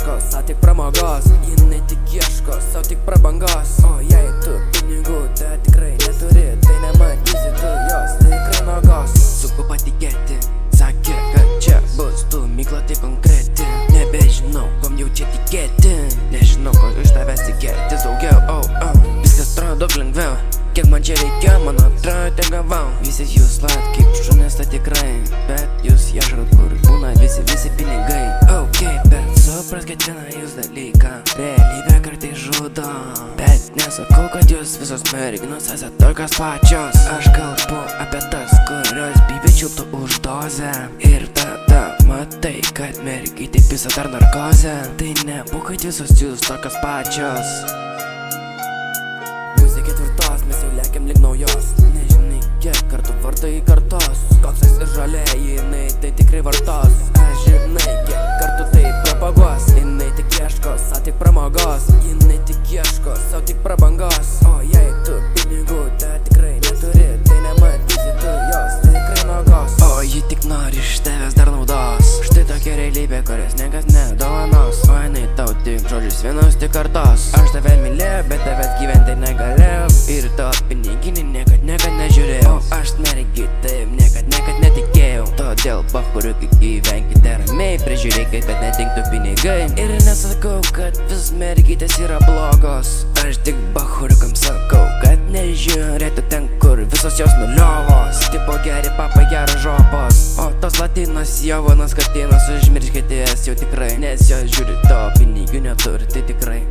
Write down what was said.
ieško sau tik pramogos, jinai tik ieško sau tik prabangos. O jei tu pinigų tai tikrai neturi, tai nematysi tu jos tikrai nogos. Sunku patikėti, sakė, kad čia bus tu mykla tai konkreti. Nebežinau, kom jau čia tikėti, nežinau, ko iš tavęs tikėtis daugiau. Viskas atrodo daug lengviau, kiek man čia reikia, man atrodo te gavau. Visi jūs lat kaip šunis tai tikrai, bet jūs ieškot kur būna visi pinigai. Bet supras kiekvieną jūs dalyką, realybė kartais žudo. Bet nesakau, kad jūs visos merginos esat tokios pačios. Aš kalbu apie tas, kurios bijo čiulptų už dozę. Ir tada matai, kad mergytė pisa dar narkozę. Tai nebūk, kad visos jūs tokios pačios. Pusė ketvirtos, mes jau lekiam link naujos. Nežinai, kiek kartų vardai kartos. Koksas ir žalė, jinai tai tikrai vartos. Aš žinai, kiek kartų tai propaguos. Jinai tik ieško sau tik pramogos, jinai tik ieško sau tik prabangos. O jei tu pinigų tai tikrai neturi, tai nematysi tu jos tikrai nogos. O ji tik nori iš tavęs dar naudos. Štai tokia realybė, kurios niekas nedovanos. O jinai tau tik žodžius vienos tik kartos. Aš tave mylėjau, bet tavęs gyventi negalėjau. Ir to piniginį niekad nežiūrėjau. Aš mergytė niekad netikėjau. Todėl bachuriukai gyvenkite ramiai, prižiūrėkit, kad nedingtų pinigai. Ir nesakau, kad vis mergytės yra blogos. Aš tik bachuriukams sakau, kad nežiūrėtų ten, kur visos jos nuliovos. Tipo geri papai geros žopos. O tos latinos jaunas katinas, užmirškite jas jau tikrai, nes jos žiūri to pinigų neturi, tai tikrai.